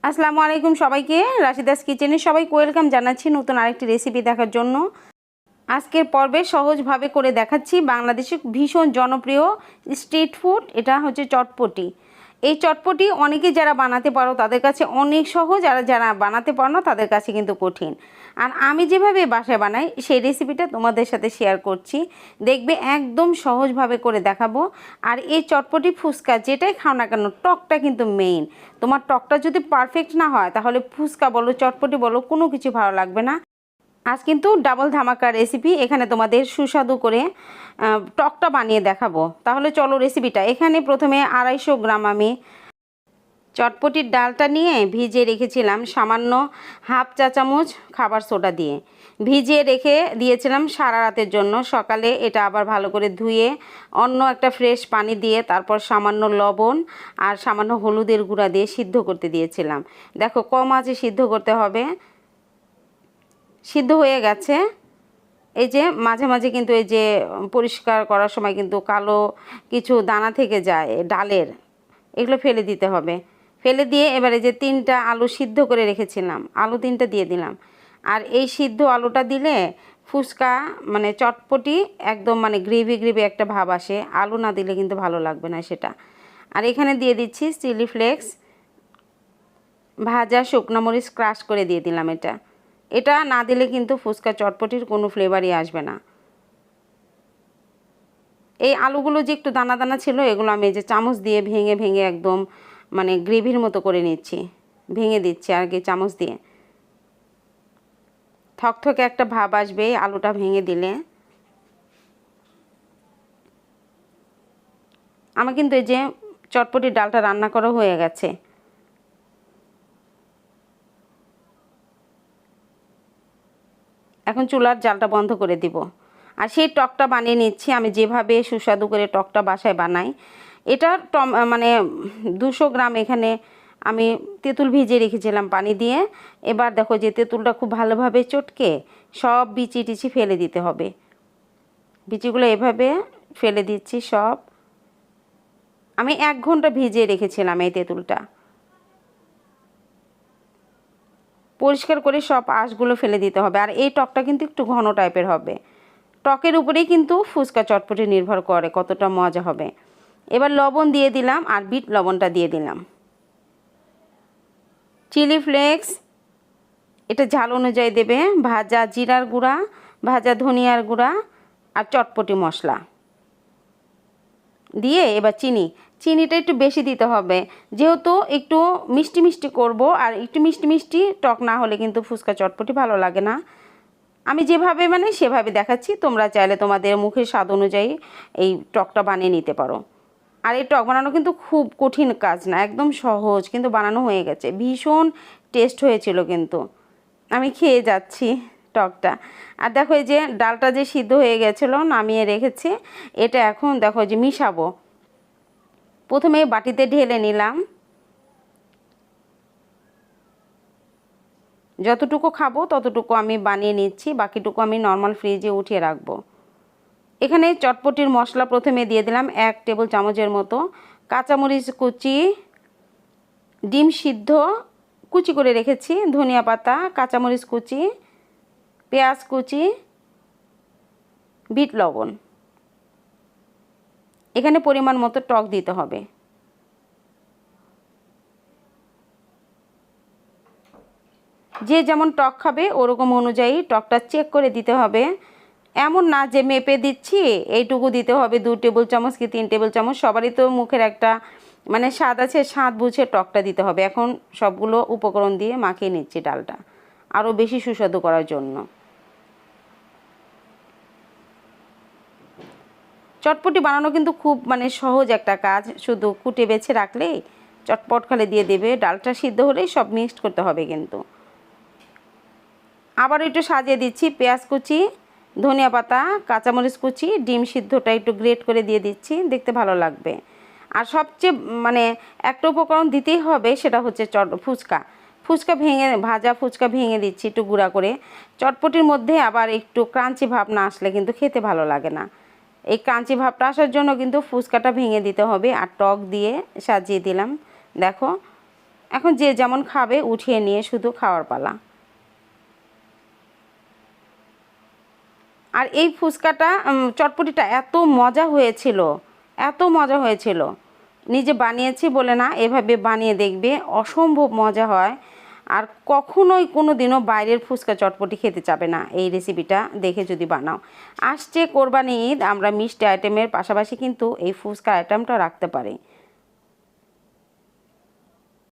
আসসালামু আলাইকুম সবাইকে, রাশিদাস কিচেনে সবাইকে ওয়েলকাম জানাচ্ছি নতুন আরেকটি রেসিপি দেখার জন্য। আজকের পর্বে সহজভাবে করে দেখাচ্ছি বাংলাদেশে ভীষণ জনপ্রিয় স্ট্রিট ফুড, এটা হচ্ছে চটপটি। এই চটপটি অনেকেই যারা বানাতে পারো তাদের কাছে অনেক সহজ, আর যারা বানাতে পারো না তাদের কাছে কিন্তু কঠিন। আর আমি যেভাবে বাসায় বানাই সেই রেসিপিটা তোমাদের সাথে শেয়ার করছি, দেখবে একদম সহজভাবে করে দেখাবো। আর এই চটপটি ফুচকা যেটাই খাও না কেন, টকটা কিন্তু মেইন। তোমার টকটা যদি পারফেক্ট না হয় তাহলে ফুচকা বলো চটপটি বলো কোনো কিছু ভালো লাগবে না। আজ কিন্তু ডাবল ধামাকা রেসিপি, এখানে তোমাদের সুস্বাদু করে টকটা বানিয়ে দেখাবো। তাহলে চলো রেসিপিটা। এখানে প্রথমে 250 গ্রাম আমি চটপটির ডালটা নিয়ে ভিজিয়ে রেখেছিলাম সামান্য হাফ চা চামচ খাবার সোডা দিয়ে। ভিজিয়ে রেখে দিয়েছিলাম সারা রাতের জন্য। সকালে এটা আবার ভালো করে ধুয়ে অন্য একটা ফ্রেশ পানি দিয়ে তারপর সামান্য লবণ আর সামান্য হলুদের গুঁড়া দিয়ে সিদ্ধ করতে দিয়েছিলাম। দেখো কম আঁচে সিদ্ধ করতে হবে। সিদ্ধ হয়ে গেছে। এই যে মাঝে মাঝে কিন্তু এই যে পরিষ্কার করার সময় কিন্তু কালো কিছু দানা থেকে যায় ডালের, এগুলো ফেলে দিতে হবে। ফেলে দিয়ে এবারে যে 3টা আলু সিদ্ধ করে রেখেছিলাম, আলু 3টা দিয়ে দিলাম। আর এই সিদ্ধ আলুটা দিলে ফুচকা মানে চটপটি একদম মানে গ্রেভি গ্রেভি একটা ভাব আসে। আলু না দিলে কিন্তু ভালো লাগবে না সেটা। আর এখানে দিয়ে দিচ্ছি চিলি ফ্লেক্স, ভাজা শুকনো মরিচ ক্রাশ করে দিয়ে দিলাম। এটা না দিলে কিন্তু ফুচকা চটপটির কোনো ফ্লেভারই আসবে না। এই আলুগুলো যে একটু দানা দানা ছিল এগুলো আমি এই যে চামচ দিয়ে ভেঙে ভেঙে একদম মানে গ্রেভির মতো করে নিচ্ছি, ভেঙে দিচ্ছি আর কি চামচ দিয়ে। থকথকে একটা ভাব আসবে আলুটা ভেঙে দিলে। আমার কিন্তু এই যে চটপটির ডালটা রান্না করা হয়ে গেছে। এখন চুলার জালটা বন্ধ করে দিব। আর সেই টকটা বানিয়ে নিচ্ছি আমি যেভাবে সুস্বাদু করে টকটা বাসায় বানাই। এটা মানে 200 গ্রাম এখানে আমি তেঁতুল ভিজিয়ে রেখেছিলাম পানি দিয়ে। এবার দেখো যে তেঁতুলটা খুব ভালোভাবে চটকে সব বিচি টিচি ফেলে দিতে হবে। বিচিগুলো এভাবে ফেলে দিচ্ছি সব। আমি 1 ঘন্টা ভিজিয়ে রেখেছিলাম এই তেঁতুলটা। পরিষ্কার করে সব আঁশগুলো ফেলে দিতে হবে। আর এই টকটা কিন্তু একটু ঘন টাইপের হবে। টকের উপরেই কিন্তু ফুচকা চটপটি নির্ভর করে কতটা মজা হবে। এবার লবণ দিয়ে দিলাম আর বিট লবণটা দিয়ে দিলাম। চিলি ফ্লেক্স এটা ঝাল অনুযায়ী দেবে, ভাজা জিরার গুঁড়া, ভাজা ধনিয়ার গুঁড়া আর চটপটি মশলা দিয়ে এবার চিনিটা একটু বেশি দিতে হবে, যেহেতু একটু মিষ্টি মিষ্টি করব। আর একটু মিষ্টি মিষ্টি টক না হলে কিন্তু ফুচকা চটপটি ভালো লাগে না। আমি যেভাবে মানে সেভাবে দেখাচ্ছি, তোমরা চাইলে তোমাদের মুখের স্বাদ অনুযায়ী এই টকটা বানিয়ে নিতে পারো। আর এই টক বানানো কিন্তু খুব কঠিন কাজ না, একদম সহজ, কিন্তু বানানো হয়ে গেছে। ভীষণ টেস্ট হয়েছিল কিন্তু, আমি খেয়ে যাচ্ছি টকটা। আর দেখো এই যে ডালটা যে সিদ্ধ হয়ে গেছিলো নামিয়ে রেখেছি, এটা এখন দেখো যে মিশাবো। প্রথমে বাটিতে ঢেলে নিলাম, যতটুকু খাবো ততটুকু আমি বানিয়ে নিচ্ছি, বাকিটুকু আমি নর্মাল ফ্রিজে উঠিয়ে রাখবো। এখানে চটপটির মশলা প্রথমে দিয়ে দিলাম 1 টেবিল চামচের মতো, কাঁচামরিচ কুচি, ডিম সিদ্ধ কুচি করে রেখেছি, ধনিয়া পাতা, কাঁচামরিচ কুচি, পেঁয়াজ কুচি, বিট লবণ। এখানে পরিমাণ মতো টক দিতে হবে। যে যেমন টক খাবে ওরকম অনুযায়ী টকটা চেক করে দিতে হবে। এমন না যে মেপে দিচ্ছি এইটুকু দিতে হবে 2 টেবিল চামচ কি 3 টেবিল চামচ। সবারই তো মুখের একটা মানে স্বাদ আছে, স্বাদ বুঝে টকটা দিতে হবে। এখন সবগুলো উপকরণ দিয়ে মাখিয়ে নিচ্ছি ডালটা আরও বেশি সুস্বাদু করার জন্য। চটপটি বানানো কিন্তু খুব মানে সহজ একটা কাজ, শুধু কুটে বেছে রাখলেই চটপট খালে দিয়ে দেবে। ডালটা সিদ্ধ হলেই সব মিক্সড করতে হবে কিন্তু। আবার একটু সাজিয়ে দিচ্ছি পেঁয়াজ কুচি, ধনিয়া পাতা, কাঁচামরিচ কুচি, ডিম সিদ্ধটা একটু গ্রেট করে দিয়ে দিচ্ছি, দেখতে ভালো লাগবে। আর সবচেয়ে মানে একটা উপকরণ দিতেই হবে, সেটা হচ্ছে ফুচকা ভেঙে, ভাজা ফুচকা ভেঙে দিচ্ছি একটু গুঁড়া করে। চটপটির মধ্যে আবার একটু ক্রাঞ্চি ভাব না আসলে কিন্তু খেতে ভালো লাগে না। এই ক্রাঞ্চি ভাবটা আসার জন্য কিন্তু ফুচকাটা ভেঙে দিতে হবে। আর টক দিয়ে সাজিয়ে দিলাম। দেখো এখন যে যেমন খাবে উঠিয়ে নিয়ে শুধু খাওয়ার পালা। আর এই ফুচকাটা চটপটিটা এত মজা হয়েছিল, এত মজা হয়েছিল, নিজে বানিয়েছি বলে না, এভাবে বানিয়ে দেখবে অসম্ভব মজা হয়। আর কখনোই কোনো দিনও বাইরের ফুচকা চটপটি খেতে চাবে না এই রেসিপিটা দেখে যদি বানাও। আসছে কোরবানি ঈদ, আমরা মিষ্টি আইটেমের পাশাপাশি কিন্তু এই ফুচকা আইটেমটা রাখতে পারি।